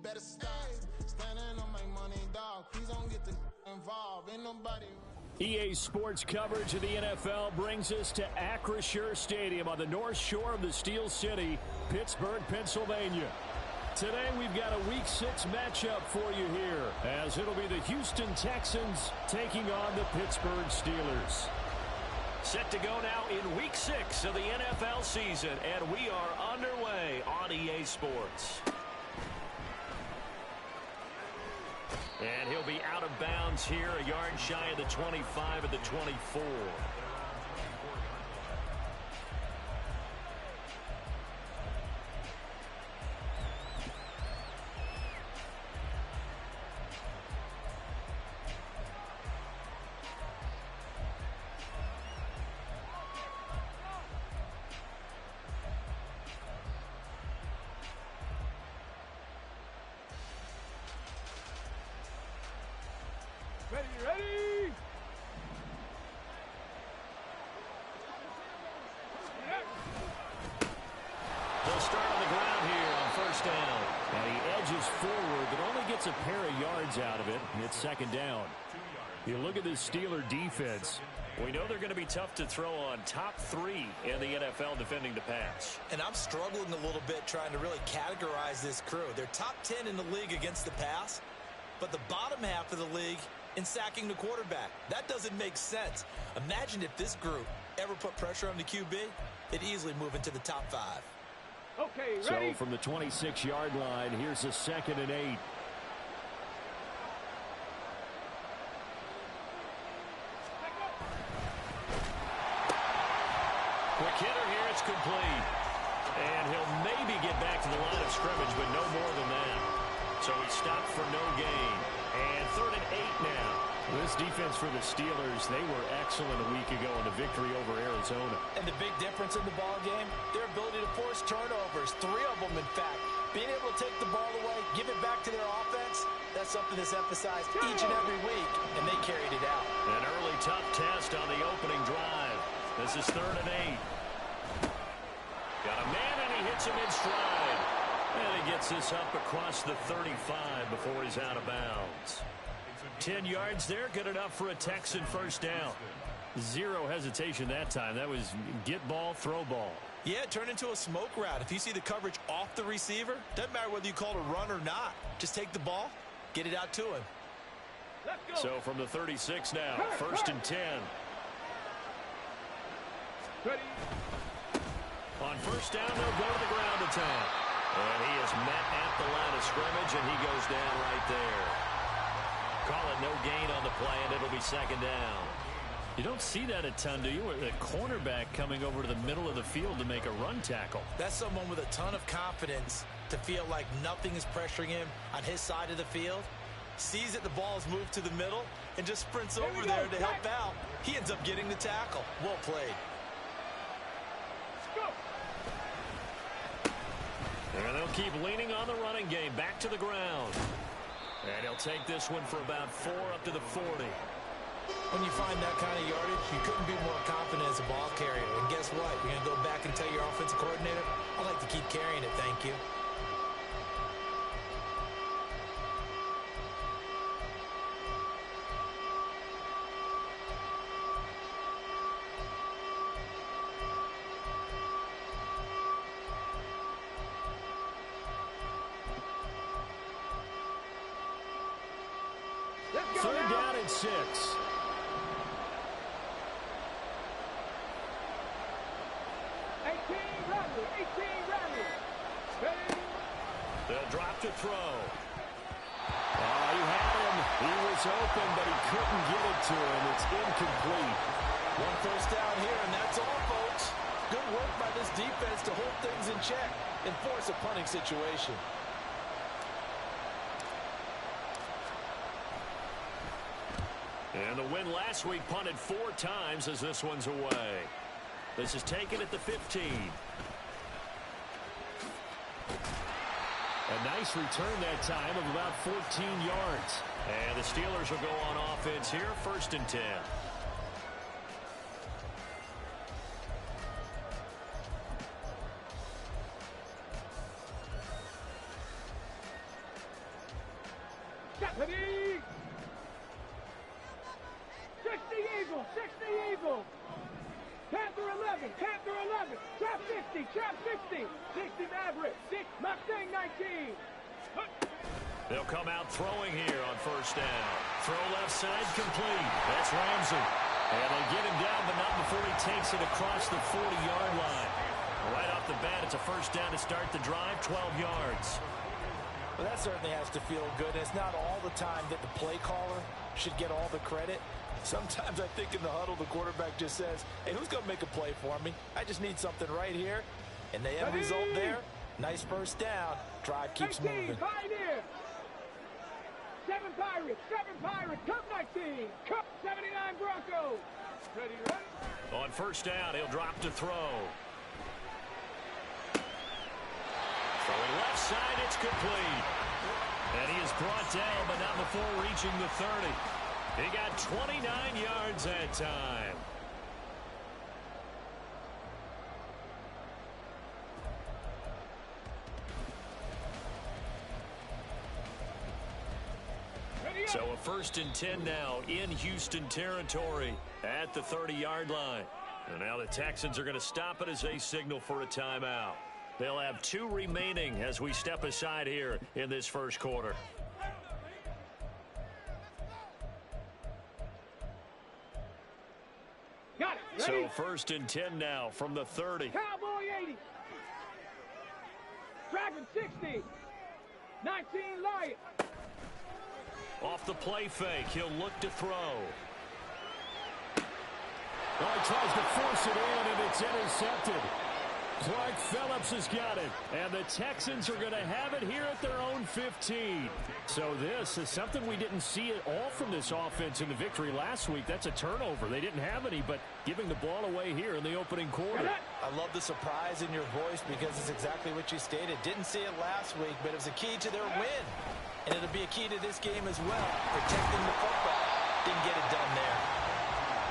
better stop. Standing on my money, dog. Please don't get involved. Ain't nobody. EA Sports coverage of the NFL brings us to Acrisure Stadium on the north shore of the Steel City, Pittsburgh, Pennsylvania. Today we've got a Week 6 matchup for you here, as it'll be the Houston Texans taking on the Pittsburgh Steelers. Set to go now in Week 6 of the NFL season, and we are underway on EA Sports. And he'll be out of bounds here, a yard shy of the 25 at the 24. Ready? They'll start on the ground here on first down. And he edges forward, but only gets a pair of yards out of it. And it's second down. You look at this Steeler defense. We know they're going to be tough to throw on. Top 3 in the NFL defending the pass. And I'm struggling a little bit trying to really categorize this crew. They're top 10 in the league against the pass, but the bottom half of the league in sacking the quarterback. That doesn't make sense. Imagine if this group ever put pressure on the QB, they'd easily move into the top 5. Okay, ready? So from the 26-yard line, here's a 2nd and 8. Quick hitter here, it's complete. And he'll maybe get back to the line of scrimmage, but no more than that. So he stopped for no gain. And 3rd and 8 now. This defense for the Steelers, they were excellent a week ago in the victory over Arizona. And the big difference in the ball game, their ability to force turnovers, 3 of them in fact. Being able to take the ball away, give it back to their offense, that's something that's emphasized each and every week, and they carried it out. An early tough test on the opening drive. This is 3rd and 8. Got a man, and he hits him in stride. And he gets this up across the 35 before he's out of bounds. 10 yards there, good enough for a Texan first down. Zero hesitation that time. That was get ball, throw ball. Yeah, it turned into a smoke route. If you see the coverage off the receiver, doesn't matter whether you call it a run or not. Just take the ball, get it out to him. Let's go. So from the 36 now, 1st and 10. Ready? On first down, they'll go to the ground attack. And he is met at the line of scrimmage, and he goes down right there. Call it no gain on the play, and it'll be 2nd down. You don't see that a ton, do you? A cornerback coming over to the middle of the field to make a run tackle. That's someone with a ton of confidence to feel like nothing is pressuring him on his side of the field. Sees that the ball is moved to the middle and just sprints over there to help out. He ends up getting the tackle. Well played. And they'll keep leaning on the running game. Back to the ground. And he'll take this one for about 4 up to the 40. When you find that kind of yardage, you couldn't be more confident as a ball carrier. And guess what? You're going to go back and tell your offensive coordinator, I'd like to keep carrying it, thank you. Third down and 6. 18 Bradley. They'll drop to throw. Oh, he had him. He was open, but he couldn't get it to him. It's incomplete. 1 first down here, and that's all, folks. Good work by this defense to hold things in check and force a punting situation. And the win last week punted 4 times as this one's away. This is taken at the 15. A nice return that time of about 14 yards. And the Steelers will go on offense here, 1st and 10. Ready. 60 Eagle, 60 Eagle. Panther 11, Panther 11. Trap 50, Trap 50. 60 Maverick, 6 Mustang 19. They'll come out throwing here on first down. Throw left side complete. That's Ramsey. And they get him down, but not before he takes it across the 40-yard line. Right off the bat, it's a first down to start the drive, 12 yards. Well, that certainly has to feel good. It's not all the time that the play caller should get all the credit. Sometimes I think in the huddle, the quarterback just says, hey, who's going to make a play for me? I just need something right here. And the end result there, nice first down. Drive keeps moving. Pioneer. 7 Pirates, Cup 19, Cup 79 Broncos. Ready. On first down, he'll drop to throw. Throwing left side, it's complete. And he is brought down, but not before reaching the 30. He got 29 yards that time. So a 1st and 10 now in Houston territory at the 30-yard line. And now the Texans are going to stop it as they signal for a timeout. They'll have 2 remaining as we step aside here in this first quarter. Got it. Ready? So 1st and 10 now from the 30. Cowboy 80. Dragon 60. 19 Lion. Off the play fake, he'll look to throw. Oh, he tries to force it in, and it's intercepted. Clark Phillips has got it, and the Texans are going to have it here at their own 15. So this is something we didn't see at all from this offense in the victory last week. That's a turnover. They didn't have any, but giving the ball away here in the opening quarter. I love the surprise in your voice because it's exactly what you stated. Didn't see it last week, but it was a key to their win. And it'll be a key to this game as well, protecting the football. Didn't get it done there.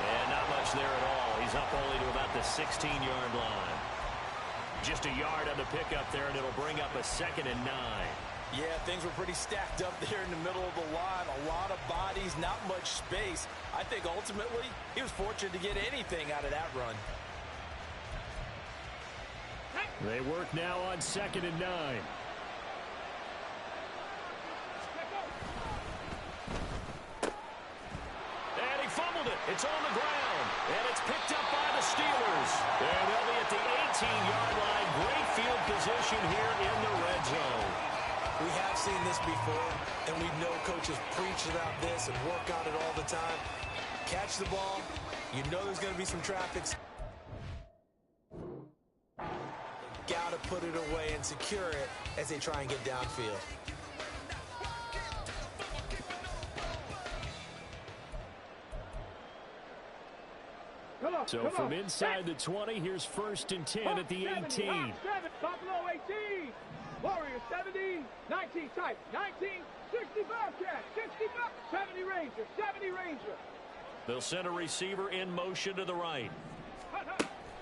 And not much there at all. He's up only to about the 16-yard line. Just a yard on the pickup there, and it'll bring up a 2nd and 9. Yeah, things were pretty stacked up there in the middle of the line. A lot of bodies, not much space. I think ultimately he was fortunate to get anything out of that run. They work now on 2nd and 9. And he fumbled it. It's on the ground. And it's picked up by the Steelers. And they'll be at the 18-yard line. Great field position here in the red zone. We have seen this before, and we know coaches preach about this and work on it all the time. Catch the ball. You know there's going to be some traffic. Got to put it away and secure it as they try and get downfield. So from inside the 20, here's 1st and 10 at the 18. 7, Buffalo 18. Warriors 70. 19 type. 19. 60 Bobcat. 65. 70 Ranger. 70 Ranger. They'll send a receiver in motion to the right.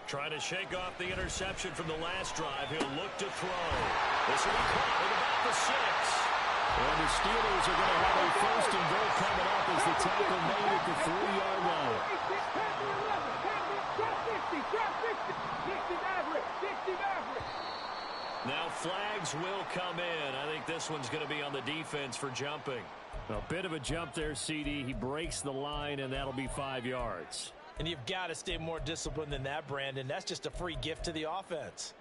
Trying to shake off the interception from the last drive. He'll look to throw. This will be caught at about the 6. And the Steelers are going to have a 1st and goal coming up as the tackle made at the 3-yard line. Now flags will come in. I think this one's going to be on the defense for jumping. A bit of a jump there, CD. He breaks the line, and that'll be 5 yards. And you've got to stay more disciplined than that, Brandon. That's just a free gift to the offense.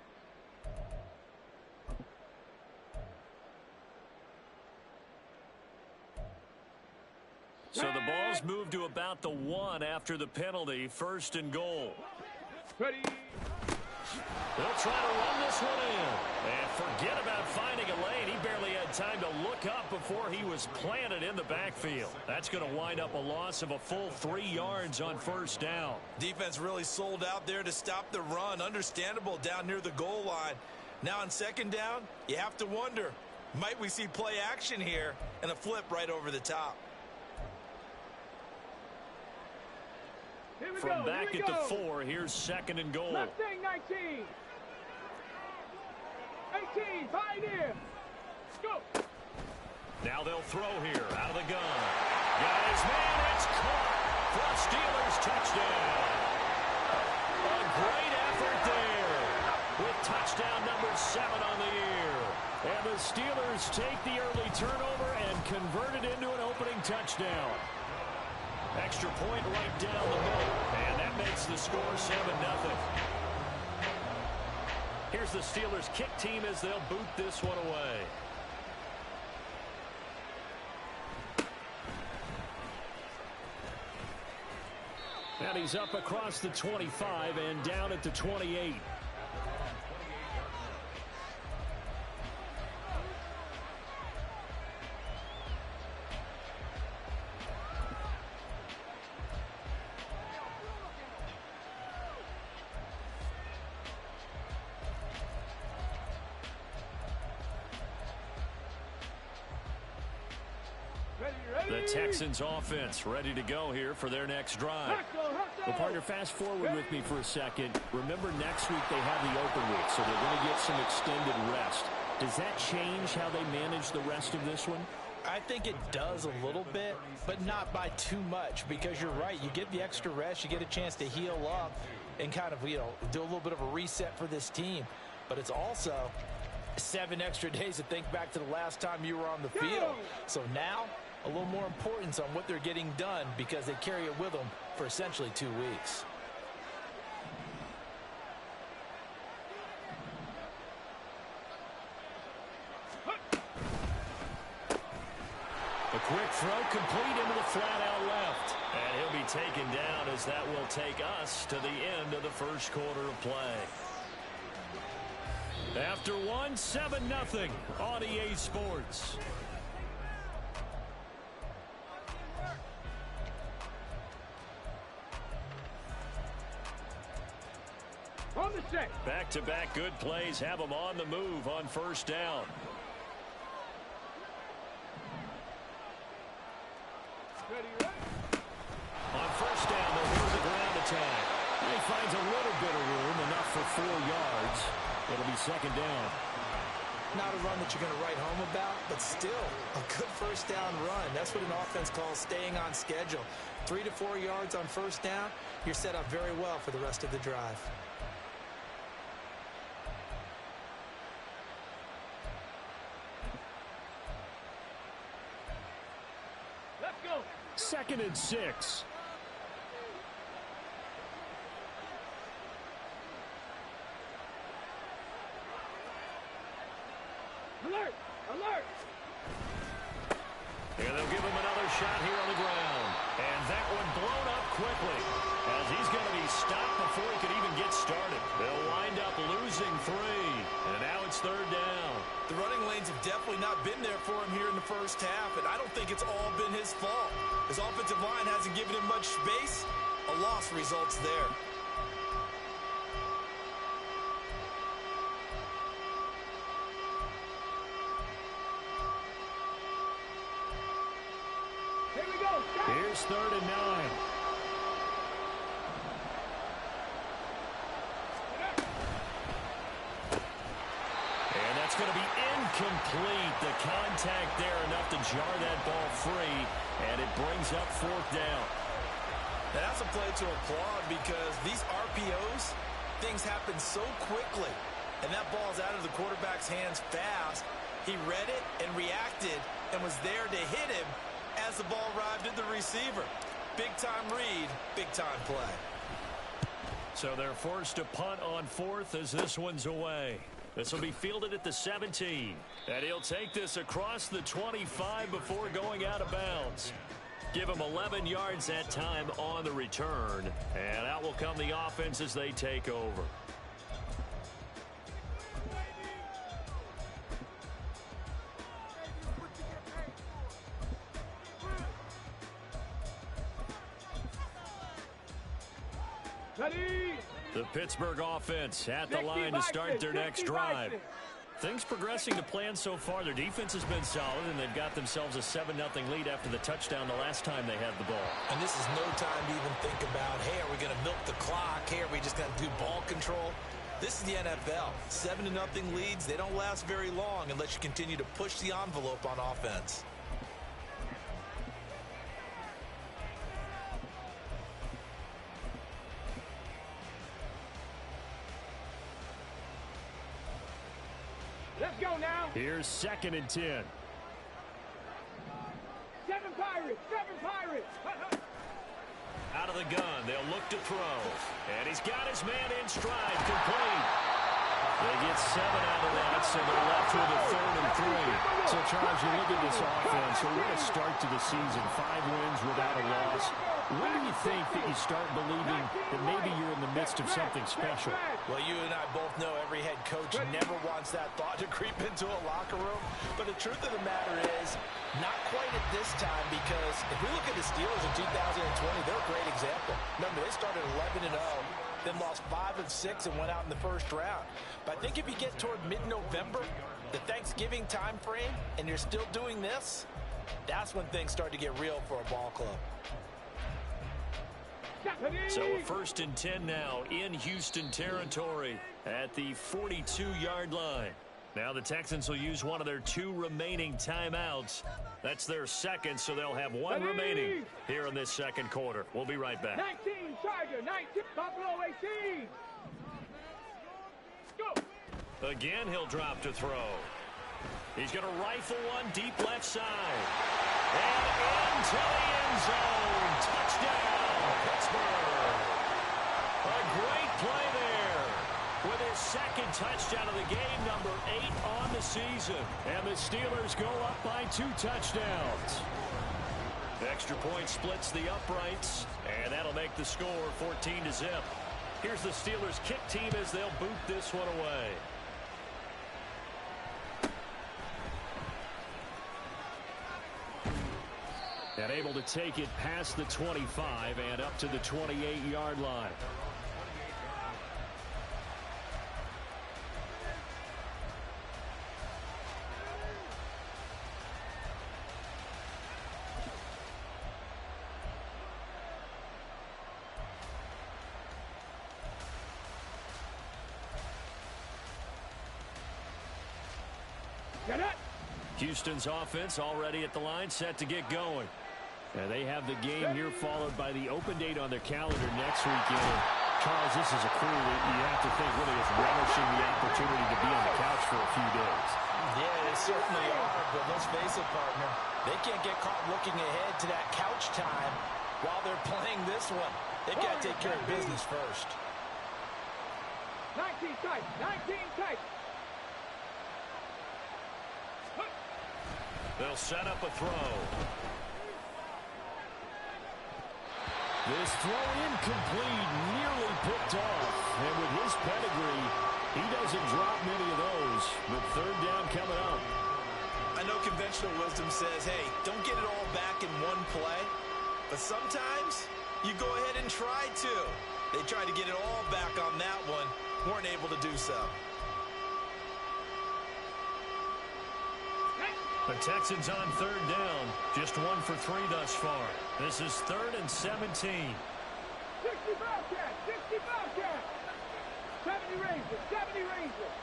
So the ball's moved to about the 1 after the penalty. 1st and goal. Ready. They'll try to run this one in. And forget about finding a lane. He barely had time to look up before he was planted in the backfield. That's going to wind up a loss of a full 3 yards on 1st down. Defense really sold out there to stop the run. Understandable down near the goal line. Now on 2nd down, you have to wonder, might we see play action here and a flip right over the top? From back at the 4, here's 2nd and goal. Mustang 19. 18, Pioneer. Go. Now they'll throw here out of the gun. Got his man. It's caught for a Steelers touchdown. A great effort there with touchdown number 7 on the year. And the Steelers take the early turnover and convert it into an opening touchdown. Extra point right down the middle. And that makes the score 7-0. Here's the Steelers kick team as they'll boot this one away. And he's up across the 25 and down at the 28. The Texans offense ready to go here for their next drive. Well, partner, fast forward with me for a second. Remember, next week they have the open week, so they're going to get some extended rest. Does that change how they manage the rest of this one? I think it does a little bit, but not by too much, because you're right. You get the extra rest, you get a chance to heal up and kind of, do a little bit of a reset for this team. But it's also 7 extra days to think back to the last time you were on the field. So now, a little more importance on what they're getting done because they carry it with them for essentially 2 weeks. A quick throw complete into the flat out left. And he'll be taken down as that will take us to the end of the first quarter of play. After 7-0 on EA Sports. On the set. Back-to-back good plays have them on the move on first down. On first down, they'll go to the ground attack. He finds a little bit of room, enough for 4 yards. It'll be second down. Not a run that you're going to write home about, but still a good first down run. That's what an offense calls staying on schedule. 3 to 4 yards on first down, you're set up very well for the rest of the drive. Let's go. 2nd and 6. Alert! Alert! And they'll give him another shot here on the ground. And that one blown up quickly as he's going to be stopped before he could even get started. They'll wind up losing 3. And now it's 3rd down. The running lanes have definitely not been there for him here in the first half, and I don't think it's all been his fault. His offensive line hasn't given him much space. A loss results there. Here we go. Here's 3rd and 9. And that's going to be incomplete. The contact there enough to jar that ball free, and it brings up 4th down. Now, that's a play to applaud because these RPOs, things happen so quickly, and that ball's out of the quarterback's hands fast. He read it and reacted and was there to hit him as the ball arrived at the receiver. Big-time read, big-time play. So they're forced to punt on 4th as this one's away. This will be fielded at the 17. And he'll take this across the 25 before going out of bounds. Give him 11 yards that time on the return. And out will come the offense as they take over. Ready. The Pittsburgh offense at the line to start their next drive. Things progressing to plan so far. Their defense has been solid, and they've got themselves a 7-0 lead after the touchdown the last time they had the ball. And this is no time to even think about, hey, are we going to milk the clock? Hey, are we just going to do ball control? This is the NFL. 7-0 leads, they don't last very long unless you continue to push the envelope on offense. Let's go now. Here's 2nd and 10. 7 Pirates. 7 Pirates. Out of the gun, they'll look to throw. And he's got his man in stride, complete. They get 7 out of that, so they're left with a 3rd and 3. So, Charles, you look at this offense, so what a start to the season. 5 wins without a loss. When do you think that you start believing that maybe you're in the midst of something special? Well, you and I both know every head coach never wants that thought to creep into a locker room. But the truth of the matter is, not quite at this time, because if we look at the Steelers in 2020, they're a great example. Remember, they started 11-0, then lost 5 of 6 and went out in the first round. But I think if you get toward mid-November, the Thanksgiving time frame, and you're still doing this, that's when things start to get real for a ball club. So a 1st and 10 now in Houston territory at the 42-yard line. Now the Texans will use one of their 2 remaining timeouts. That's their 2nd, so they'll have 1 remaining here in this 2nd quarter. We'll be right back. 19 Tiger, 19 Buffalo 18. Go. Again, he'll drop to throw. He's going to rifle one deep left side. And into the end zone. Touchdown, Pittsburgh. A great play there with his 2nd touchdown of the game, number 8 on the season. And the Steelers go up by 2 touchdowns. The extra point splits the uprights, and that'll make the score 14-0. Here's the Steelers kick team as they'll boot this one away. And able to take it past the 25 and up to the 28-yard line. Houston's offense already at the line, set to get going. And they have the game here followed by the open date on their calendar next weekend. Charles, this is a crew that you have to think really is relishing the opportunity to be on the couch for a few days. Yeah, they certainly are, but let's face it, partner. They can't get caught looking ahead to that couch time while they're playing this one. They've got to take care of business first. 19 tight, 19 tight. They'll set up a throw. This throw incomplete, nearly picked off. And with his pedigree, he doesn't drop many of those. But 3rd down coming up. I know conventional wisdom says, hey, don't get it all back in one play. But sometimes you go ahead and try to. They tried to get it all back on that one. Weren't able to do so. The Texans on 3rd down. Just 1 for 3 thus far. This is 3rd and 17. 60 Bobcats, 60 Bobcats. 70 Rangers, 70 Rangers.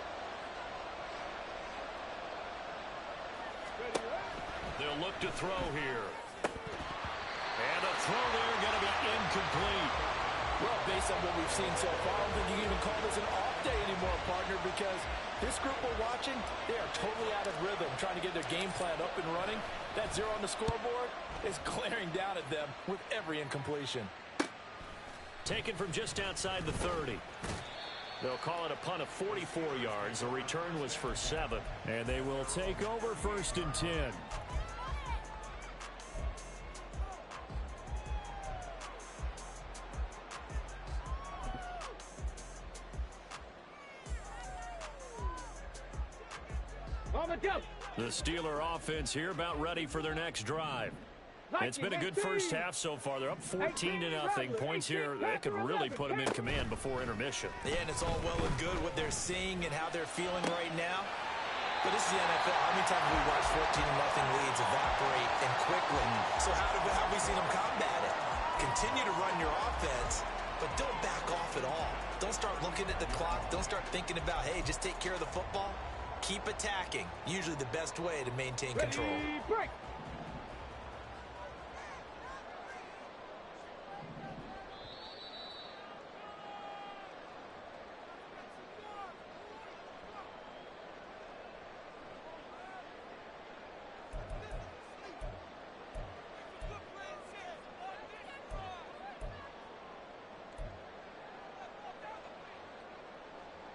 They'll look to throw here. And a throw there going to be incomplete. Well, based on what we've seen so far, I don't think you can even call this an off day anymore, partner, because this group we're watching, they are totally out of rhythm, trying to get their game plan up and running. That 0 on the scoreboard is glaring down at them with every incompletion. Taken from just outside the 30. They'll call it a punt of 44 yards. The return was for 7. And they will take over 1st and 10. The Steeler offense here about ready for their next drive. It's been a good first half so far. They're up 14-0. Points here that could really put them in command before intermission. Yeah, and it's all well and good what they're seeing and how they're feeling right now. But this is the NFL. How many times have we watched 14-0 leads evaporate and quickly? So how have we seen them combat it? Continue to run your offense, but don't back off at all. Don't start looking at the clock. Don't start thinking about, hey, just take care of the football. Keep attacking. Usually the best way to maintain control. Break.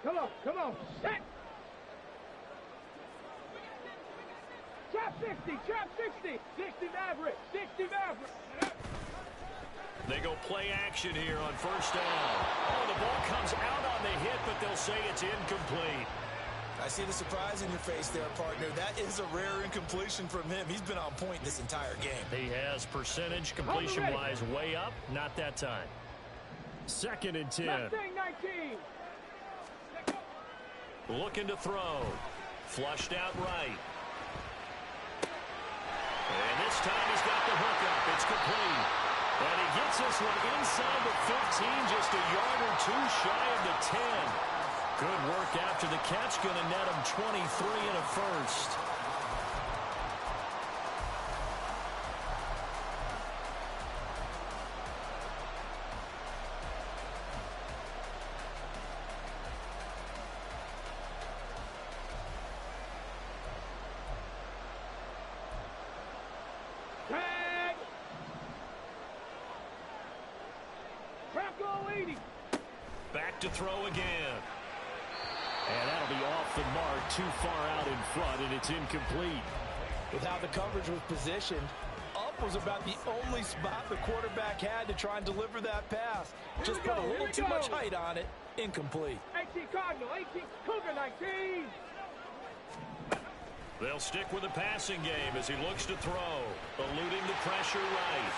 Come on. Set. Trap 60. 60 Maverick. They go play action here on first down. Oh, the ball comes out on the hit, but they'll say it's incomplete. I see the surprise in your face there, partner. That is a rare incompletion from him. He's been on point this entire game. He has percentage completion-wise way up. Not that time. 2nd and 10. Mustang 19. Looking to throw. Flushed out right. And this time he's got the hookup. It's complete. And he gets this one inside the 15, just a yard or two shy of the 10. Good work after the catch. Going to net him 23 and a first. Back to throw again. And that'll be off the mark, too far out in front, and it's incomplete. With how the coverage was positioned, up was about the only spot the quarterback had to try and deliver that pass. Just put a little too much height on it. Incomplete. 18 Cardinal, 18 Cougar 19. They'll stick with the passing game as he looks to throw. Eluding the pressure right.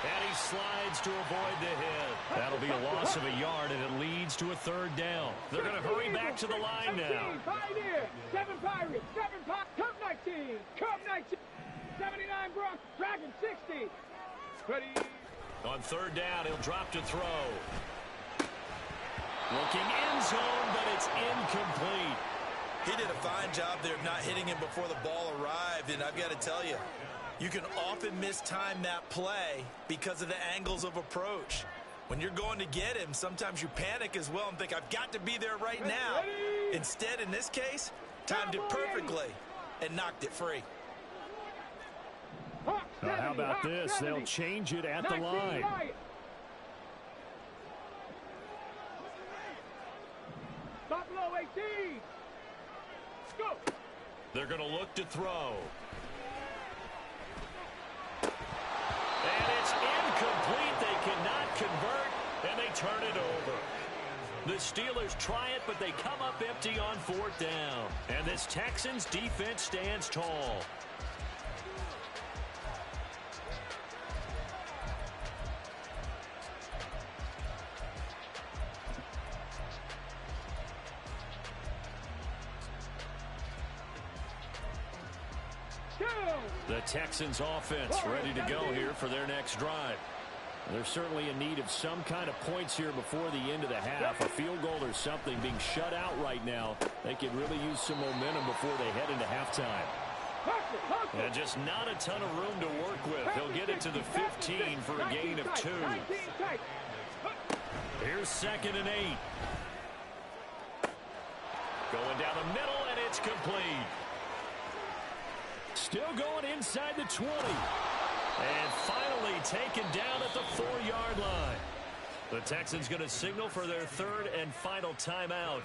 And he slides to avoid the hit. That'll be a loss of a yard, and it leads to a 3rd down. They're going to hurry back to the line now. 7 Pirates, Cub 19, 79 Bronx, Dragon 60. Ready. On 3rd down, he'll drop to throw. Looking end zone, but it's incomplete. He did a fine job there of not hitting him before the ball arrived, and I've got to tell you, you can often mistime that play because of the angles of approach. When you're going to get him, sometimes you panic as well and think, I've got to be there right now. Instead, in this case, timed it perfectly and knocked it free. How about this? They'll change it at the line. Buffalo 18. Go. They're going to look to throw. And it's incomplete. They cannot convert, and they turn it over. The Steelers try it, but they come up empty on 4th down. And this Texans defense stands tall. The Texans offense ready to go here for their next drive. They're certainly in need of some kind of points here before the end of the half. A field goal or something. Being shut out right now, they could really use some momentum before they head into halftime. And just not a ton of room to work with. They'll get it to the 15 for a gain of 2. Here's 2nd and 8. Going down the middle, and it's complete. Still going inside the 20. And finally taken down at the 4-yard line. The Texans going to signal for their 3rd and final timeout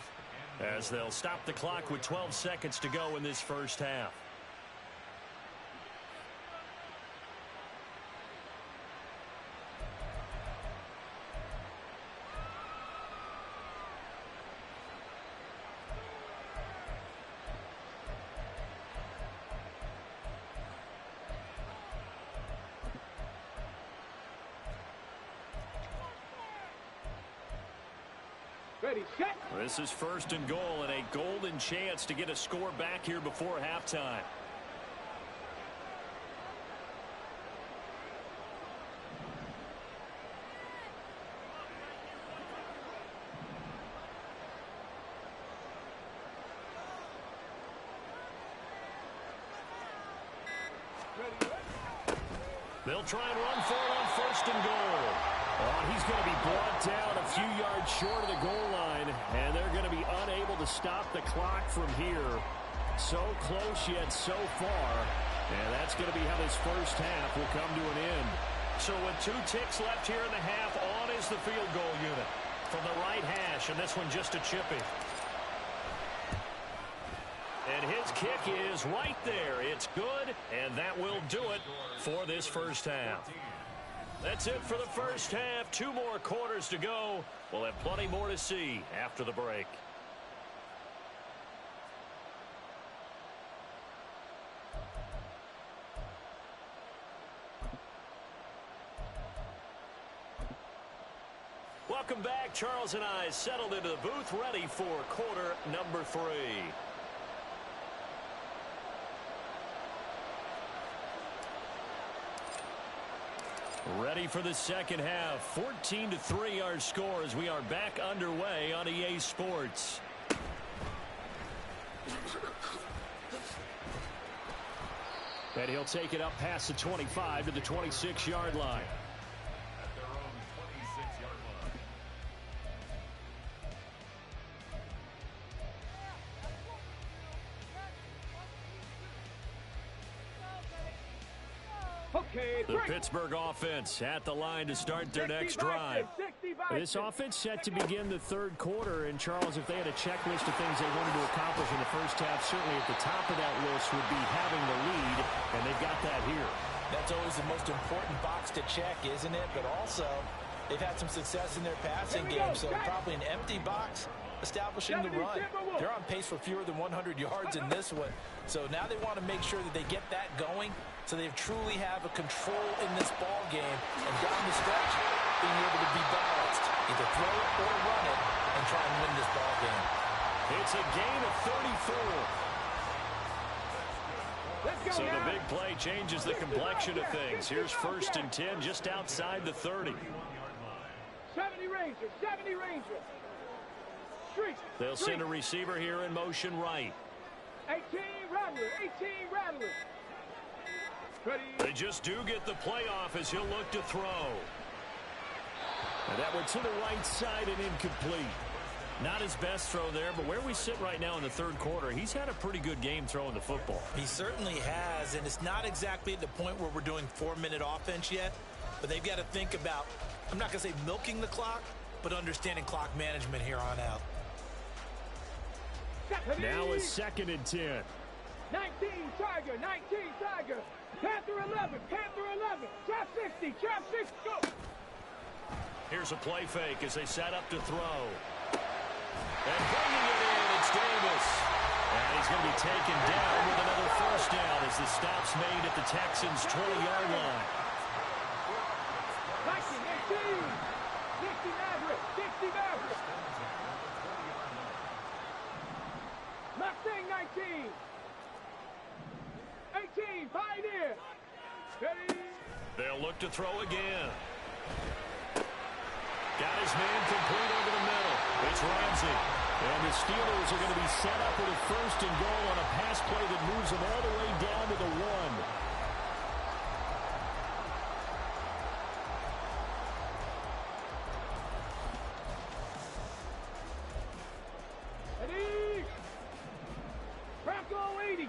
as they'll stop the clock with 12 seconds to go in this first half. This is 1st and goal and a golden chance to get a score back here before halftime. They'll try and run for it on 1st and goal. Oh, he's going to be brought down a few yards short of the goal line, and they're going to be unable to stop the clock from here. So close yet so far, and that's going to be how this first half will come to an end. So with 2 ticks left here in the half, on is the field goal unit from the right hash, and this one just a chippy. And his kick is right there. It's good, and that will do it for this first half. That's it for the first half. 2 more quarters to go. We'll have plenty more to see after the break. Welcome back. Charles and I settled into the booth, ready for quarter number 3. Ready for the second half. 14-3 our score as we are back underway on EA Sports. And he'll take it up past the 25 to the 26-yard line. The Pittsburgh offense at the line to start their next drive. This offense set to begin the third quarter. And, Charles, if they had a checklist of things they wanted to accomplish in the first half, certainly at the top of that list would be having the lead, and they've got that here. That's always the most important box to check, isn't it? But also, they've had some success in their passing game, so probably an empty box establishing the run. They're on pace for fewer than 100 yards in this one. So now they want to make sure that they get that going so they truly have a control in this ball game. And down the stretch, being able to be balanced. Either throw it or run it and try and win this ball game. It's a gain of 34. So the big play changes the complexion of things. Here's 1st and 10 just outside the 30. 70 Rangers, 70 Rangers. They'll send a receiver here in motion right. 18 Rattler, 18 Rattler. They just do get the playoff as he'll look to throw. And that one to the right side and incomplete. Not his best throw there, but where we sit right now in the third quarter, he's had a pretty good game throwing the football. He certainly has, and it's not exactly at the point where we're doing 4-minute offense yet, but they've got to think about, I'm not going to say milking the clock, but understanding clock management here on out. Now a 2nd and 10. 19 Tiger, 19 Tiger. Panther 11, Panther 11. Trap 60, trap 60, go. Here's a play fake as they set up to throw. And bringing it in, it's Davis. And he's going to be taken down with another first down as the stop's made at the Texans' 20-yard line. 19, 18. 60 Maverick, 60 Maverick. Mustang 19. 18, Pioneer. Ready. They'll look to throw again. Got his man complete over the middle. It's Ramsey. And the Steelers are going to be set up with a 1st and goal on a pass play that moves them all the way down to the 1. Ready. Bronco 80.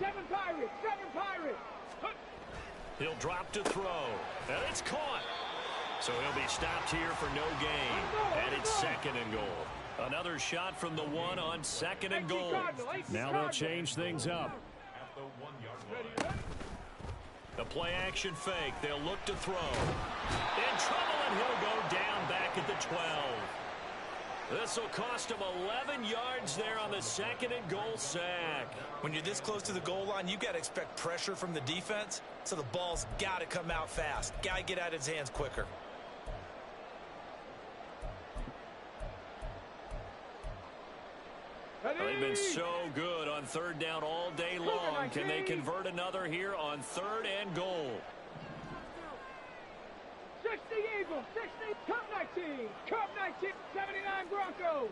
7 Pirates, 7 Pirates. He'll drop to throw. And it's caught. So he'll be stopped here for no gain. And it's 2nd and goal. Another shot from the 1 on 2nd and goal. Now they'll change things up. The play action fake. They'll look to throw. In trouble, and he'll go down back at the 12. This will cost him 11 yards there on the 2nd and goal sack. When you're this close to the goal line, you've got to expect pressure from the defense, so the ball's got to come out fast. Got to get out of his hands quicker. They've been so good on 3rd down all day long. Can they convert another here on 3rd and goal? 60 Eagles, 60, Cup 19, Cup 19, 79 Broncos.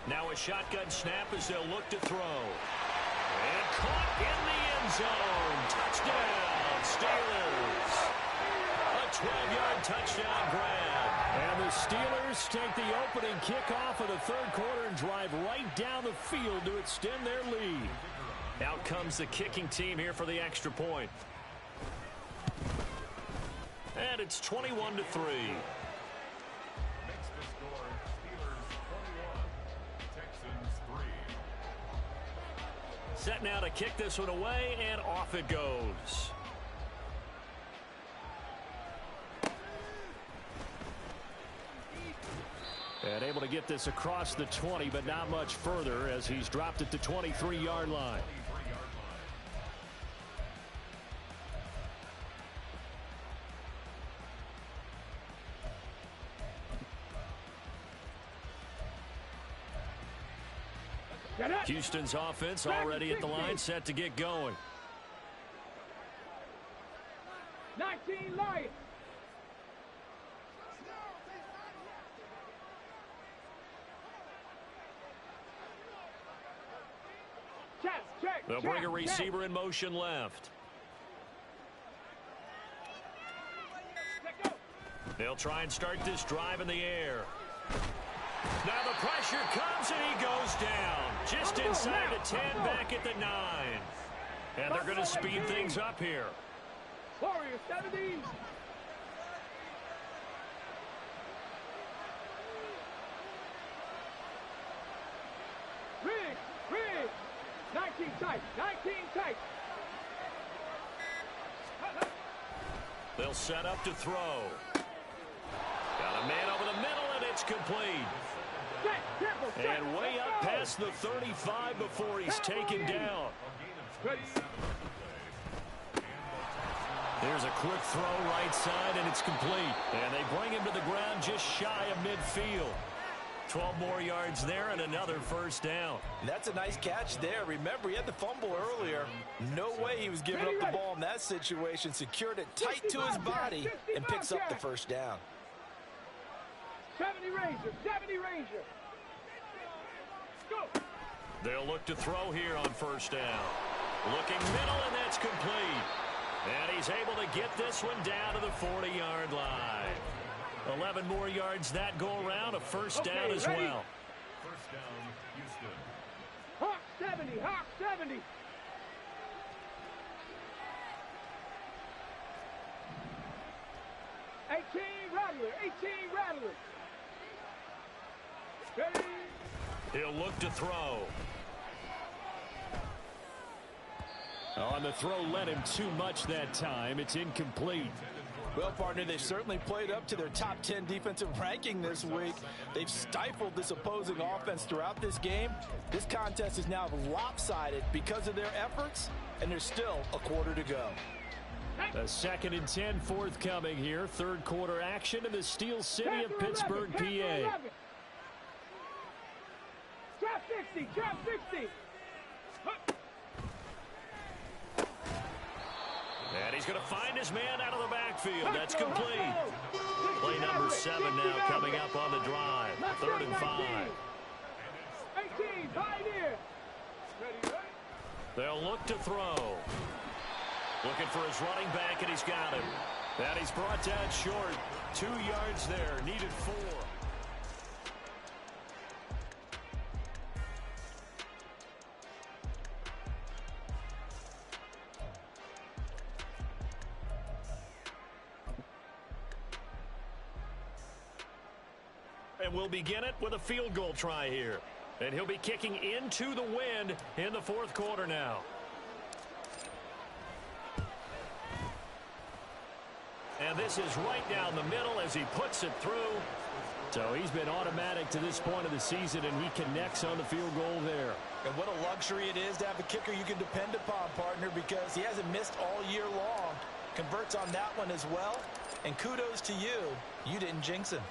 Now a shotgun snap as they'll look to throw. And caught in the end zone. Touchdown, Steelers. A 12-yard touchdown grab. And the Steelers take the opening kickoff of the third quarter and drive right down the field to extend their lead. Out comes the kicking team here for the extra point. And it's 21-3. Set now to kick this one away, and off it goes. And able to get this across the 20, but not much further as he's dropped it to 23-yard line. Houston's offense already at the line, set to get going. 19 Lions. They'll bring a receiver in motion left. They'll try and start this drive in the air. Now the pressure comes and he goes down. Just inside the 10, back at the 9. And they're going to speed things up here. Warriors 70. Rig. 19 tight. 19 tight. They'll set up to throw. Got a man over the middle, and it's complete. And way up past the 35 before he's taken down. There's a quick throw right side, and it's complete. And they bring him to the ground just shy of midfield. 12 more yards there and another first down. That's a nice catch there. Remember, he had the fumble earlier. No way he was giving up the ball in that situation. Secured it tight to his body and picks up the first down. 70 Ranger. Go. They'll look to throw here on first down. Looking middle, and that's complete. And he's able to get this one down to the 40-yard line. 11 more yards that go around, a first down as well. First down, Houston. Hawk 70. 18 Rattler. Ready. He'll look to throw. On the throw, led him too much that time. It's incomplete. Well, partner, they've certainly played up to their top 10 defensive ranking this week. They've stifled this opposing offense throughout this game. This contest is now lopsided because of their efforts, and there's still a quarter to go. A 2nd and 10 forthcoming here. Third quarter action in the Steel City of Pittsburgh, PA. Trap 60. And he's going to find his man out of the backfield. That's complete. Play number 7 now coming up on the drive. 3rd and 5. 18, Pioneer. They'll look to throw. Looking for his running back, and he's got him. And he's brought down short. 2 yards there. Needed 4. And we'll begin it with a field goal try here. And he'll be kicking into the wind in the 4th quarter now. And this is right down the middle as he puts it through. So he's been automatic to this point of the season, and he connects on the field goal there. And what a luxury it is to have a kicker you can depend upon, partner, because he hasn't missed all year long. Converts on that one as well. And kudos to you. You didn't jinx him.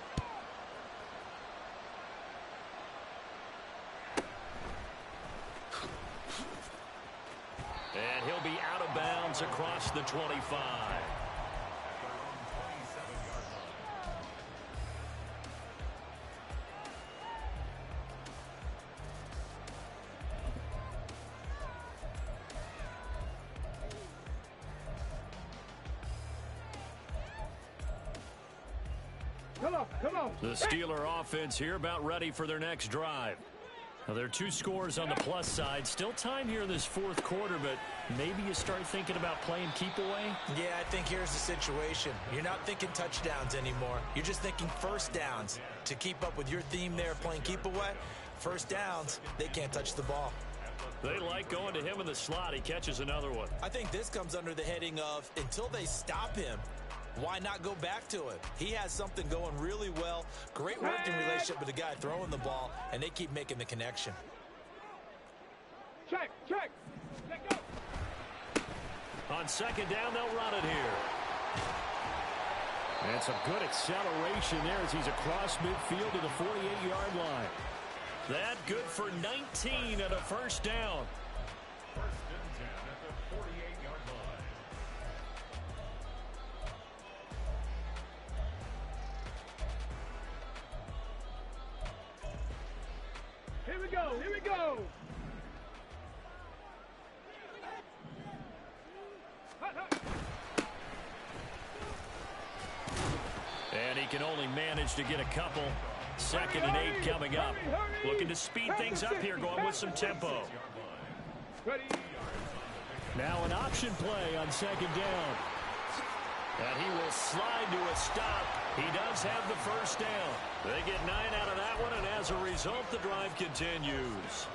And he'll be out of bounds across the 25. Come on. The Steeler offense here about ready for their next drive. Now, there are 2 scores on the plus side. Still time here in this 4th quarter, but maybe you start thinking about playing keep away? Yeah, I think here's the situation. You're not thinking touchdowns anymore. You're just thinking first downs. To keep up with your theme there, playing keep away, first downs, they can't touch the ball. They like going to him in the slot. He catches another one. I think this comes under the heading of until they stop him, why not go back to him? He has something going really well. Great working relationship with the guy throwing the ball, and they keep making the connection. Check, check. Let go. On second down, they'll run it here. And some good acceleration there as he's across midfield to the 48-yard line. That good for 19 and a first down. First and 10 at the 48-yard line. Here we go, here we go. And he can only manage to get a couple. Second and 8 coming up. Looking to speed things up here, going with some tempo. Ready. Now an option play on second down. And he will slide to a stop. He does have the first down. They get 9 out of that one, and as a result, the drive continues.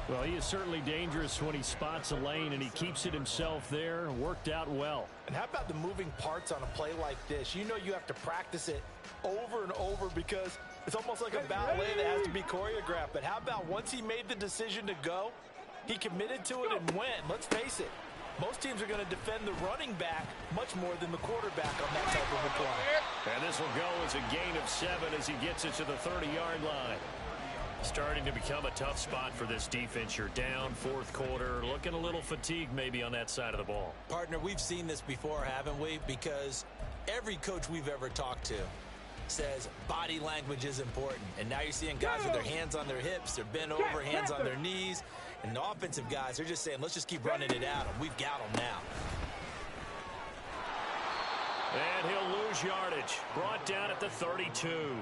Well, he is certainly dangerous when he spots a lane, and he keeps it himself there. Worked out well. And how about the moving parts on a play like this? You know you have to practice it over and over because it's almost like a ballet that has to be choreographed. But how about once he made the decision to go, he committed to it and went. Let's face it, most teams are going to defend the running back much more than the quarterback on that type of a play. And this will go as a gain of 7 as he gets it to the 30-yard line. Starting to become a tough spot for this defense. You're down fourth quarter, looking a little fatigued maybe on that side of the ball. Partner, we've seen this before, haven't we? Because every coach we've ever talked to says body language is important. And now you're seeing guys with their hands on their hips, they're bent over, hands on their knees. And the offensive guys, they're just saying, let's just keep running it at them. We've got them now. And he'll lose yardage. Brought down at the 32.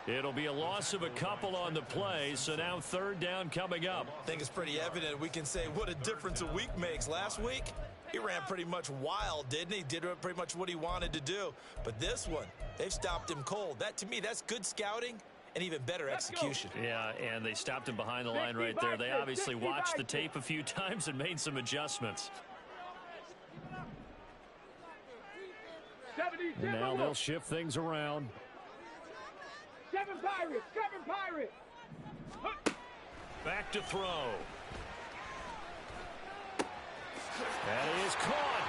It'll be a loss of a couple on the play, so now third down coming up. I think it's pretty evident we can say what a difference a week makes. Last week, he ran pretty much wild, didn't he? Did pretty much what he wanted to do. But this one, they've stopped him cold. That, to me, that's good scouting and even better execution. Yeah, and they stopped him behind the line right there. They obviously watched the tape a few times and made some adjustments. And now they'll shift things around. 7 Pirates, 7 Pirates. Back to throw. That is caught.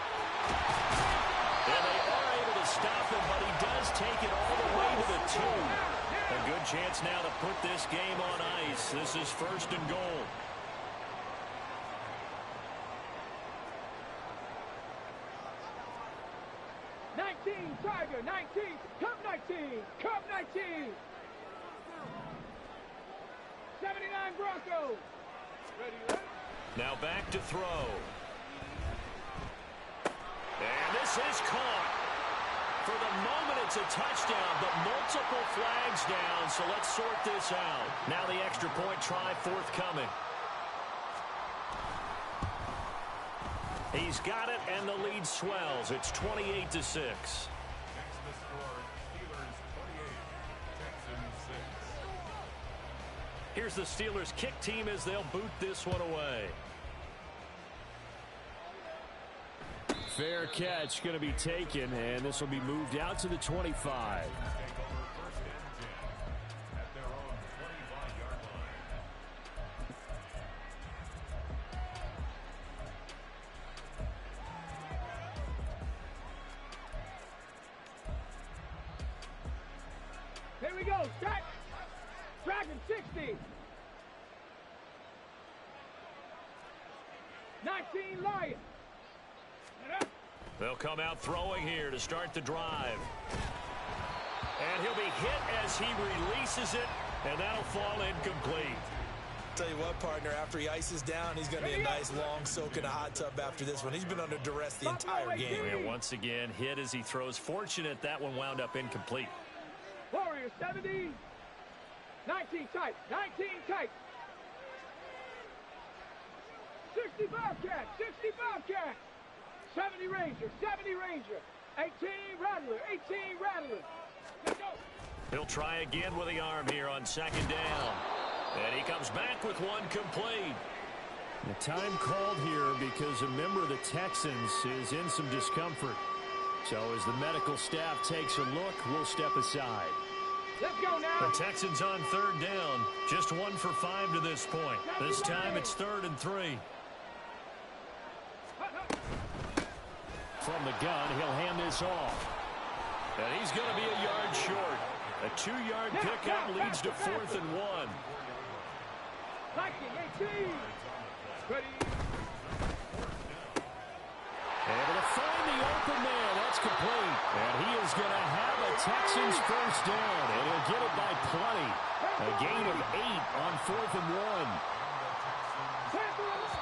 And they are able to stop him, but he does take it all the way to the 2. A good chance now to put this game on ice. This is first and goal. Tiger, 19, Cub 19, Cub 19. 79 Broncos. Ready. Now back to throw. And this is caught. For the moment, it's a touchdown, but multiple flags down, so let's sort this out. Now the extra point try forthcoming. He's got it, and the lead swells. It's 28-6. Here's the Steelers kick team as they'll boot this one away. Fair catch going to be taken, and this will be moved out to the 25. Here we go, stack. Dragon 60. 19 Lions. They'll come out throwing here to start the drive. And he'll be hit as he releases it, and that'll fall incomplete. Tell you what, partner, after he ices down, he's going to be a nice long soak in a hot tub after this one. He's been under duress the entire game. And once again, hit as he throws. Fortunate that one wound up incomplete. Warriors 70. 19 tight, 19 tight. 60 Bobcat, 60 Bobcat. 70 Ranger, 70 Ranger. 18 Rattler, 18 Rattler. Let's go. He'll try again with the arm here on second down. And he comes back with one complete. The time called here because a member of the Texans is in some discomfort. So as the medical staff takes a look, we'll step aside. Let's go now. The Texans on third down. Just 1 for 5 to this point. This time it's 3rd and 3. From the gun, he'll hand this off. And he's going to be a yard short. A 2-yard pickup leads to 4th and 1. Viking 18. Ready. Able to find the open man. That's complete. And he is going to have a Texans first down. And he'll get it by plenty. A gain of 8 on 4th and 1.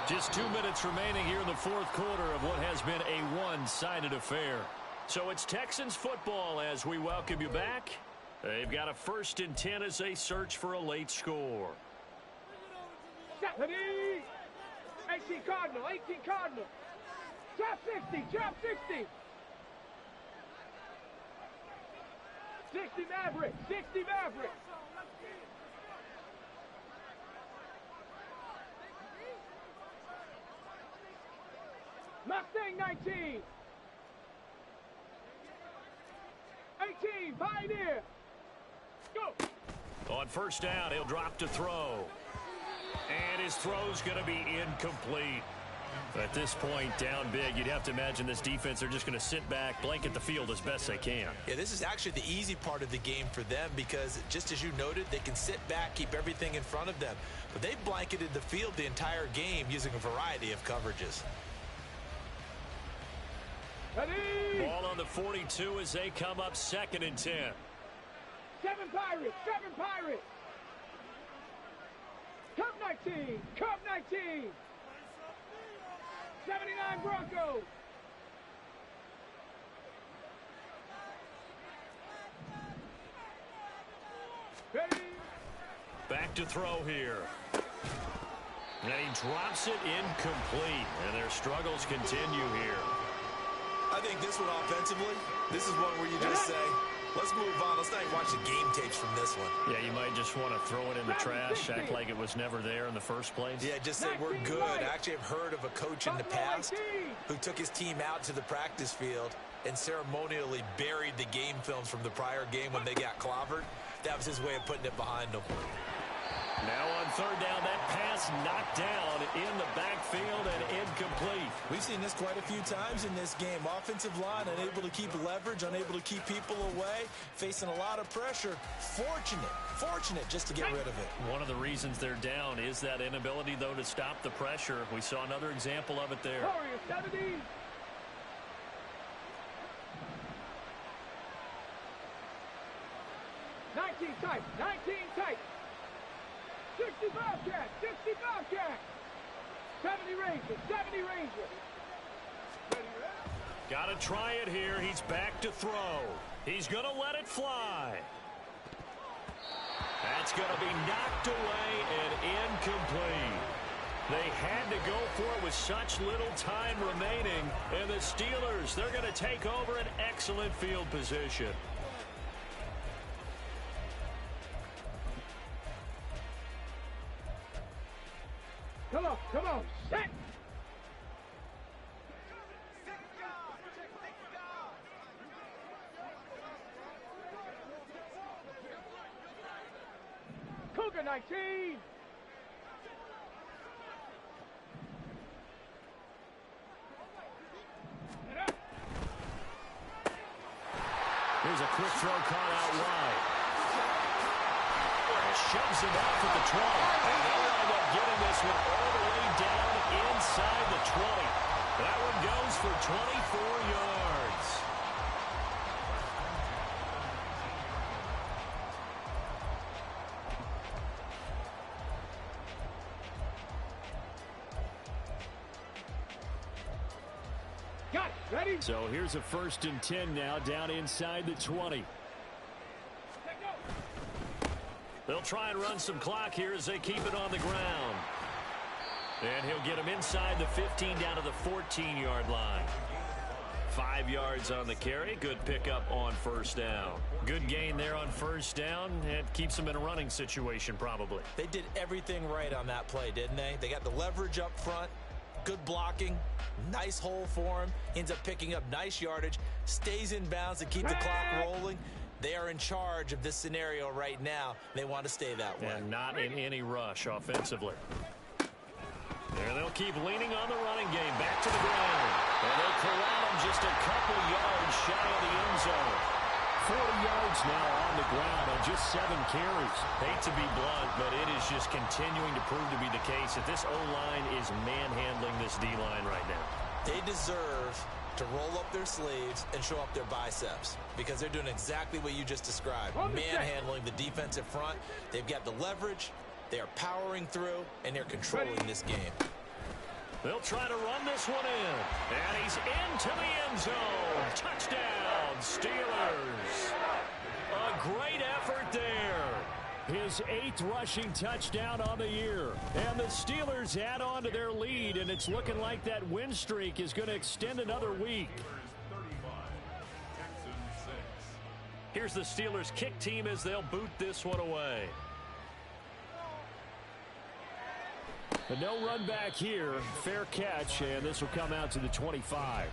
Just 2 minutes remaining here in the fourth quarter of what has been a one-sided affair. So it's Texans football as we welcome you back. They've got a 1st and 10 as they search for a late score. 18 Cardinal, 18 Cardinal. Trap 60, trap 60. 60 Maverick, 60 Maverick. Mustang 19. 18, Pioneer. Go. On first down, he'll drop to throw. And his throw's going to be incomplete. At this point, down big, you'd have to imagine this defense, they're just going to sit back, blanket the field as best they can. Yeah, this is actually the easy part of the game for them because, just as you noted, they can sit back, keep everything in front of them. But they've blanketed the field the entire game using a variety of coverages. Ready. Ball on the 42 as they come up 2nd and 10. 7 Pirates, 7 Pirates. Cup 19, Cup 19. 79 Broncos. Ready. Back to throw here. And he drops it incomplete. And their struggles continue here. I think this one offensively, this is one where you just say, let's move on. Let's not even watch the game tapes from this one. Yeah, you might just want to throw it in the trash, act like it was never there in the first place. Yeah, just say we're good. I actually have heard of a coach in the past who took his team out to the practice field and ceremonially buried the game films from the prior game when they got clobbered. That was his way of putting it behind them. Now on third down, that pass knocked down in the backfield and incomplete. We've seen this quite a few times in this game. Offensive line unable to keep leverage, unable to keep people away, facing a lot of pressure. Fortunate just to get rid of it. One of the reasons they're down is that inability, though, to stop the pressure. We saw another example of it there. Warriors 70. Tight, 19 tight. 60 Bobcats, 60 Bobcats. 70 Rangers, 70 Rangers. Got to try it here. He's back to throw. He's going to let it fly. That's going to be knocked away and incomplete. They had to go for it with such little time remaining. And the Steelers, they're going to take over an excellent field position. Come on, set! Cougar 19! Here's a quick throw caught out wide. Shoves him off at the 20. And they'll wind up getting this one all the way down inside the 20. That one goes for 24 yards. Got it. Ready? So here's a 1st and 10 now down inside the 20. They'll try and run some clock here as they keep it on the ground. And he'll get him inside the 15 down to the 14-yard line. 5 yards on the carry. Good pickup on first down. Good gain there on first down. It keeps them in a running situation probably. They did everything right on that play, didn't they? They got the leverage up front, good blocking, nice hole for him, ends up picking up nice yardage, stays in bounds to keep the clock rolling. They are in charge of this scenario right now. They want to stay that way. And not in any rush offensively. There they'll keep leaning on the running game. Back to the ground. And they'll corral him just a couple yards shy of the end zone. 40 yards now on the ground on just 7 carries. Hate to be blunt, but it is just continuing to prove to be the case that this O-line is manhandling this D-line right now. They deserve to roll up their sleeves and show up their biceps because they're doing exactly what you just described. Manhandling the defensive front. They've got the leverage. They are powering through, and they're controlling this game. They'll try to run this one in. And he's into the end zone. Touchdown, Steelers. A great effort there. His 8th rushing touchdown on the year. And the Steelers add on to their lead, and it's looking like that win streak is going to extend another week. Here's the Steelers kick team as they'll boot this one away. But no run back here. Fair catch, and this will come out to the 25.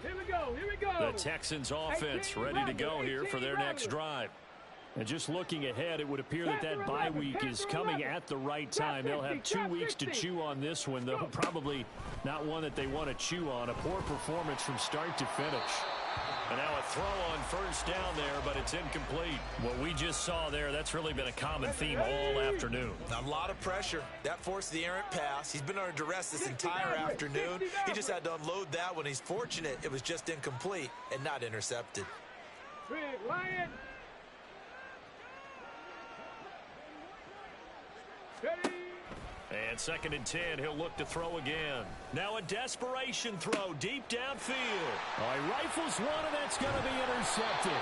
Here we go. Here we go. The Texans offense ready to go here for their next drive. And just looking ahead, it would appear that that bye week is coming at the right time. They'll have 2 weeks to chew on this one, though probably not one that they want to chew on. A poor performance from start to finish. And now a throw on first down there, but it's incomplete. What we just saw there, that's really been a common theme all afternoon. A lot of pressure. That forced the errant pass. He's been under duress this entire afternoon. He just had to unload that one. He's fortunate it was just incomplete and not intercepted. Big Lion. And 2nd and 10, he'll look to throw again. Now a desperation throw deep downfield. He rifles one, and that's going to be intercepted.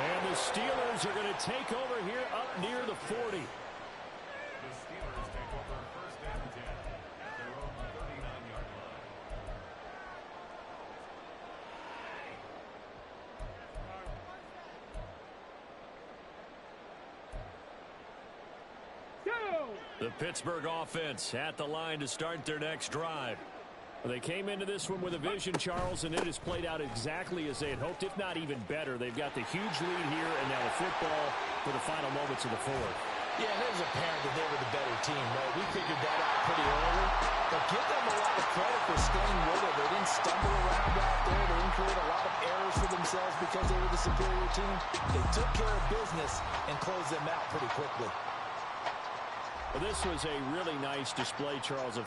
And the Steelers are going to take over here up near the 40. The Steelers take over 1st and 10 at their own 39-yard line. The Pittsburgh offense at the line to start their next drive. They came into this one with a vision, Charles, and it has played out exactly as they had hoped, if not even better. They've got the huge lead here, and now the football for the final moments of the 4th. Yeah, and it was apparent that they were the better team, right? We figured that out pretty early. But give them a lot of credit for staying with it. They didn't stumble around out there. They didn't create a lot of errors for themselves because they were the superior team. They took care of business and closed them out pretty quickly. Well, this was a really nice display, Charles, of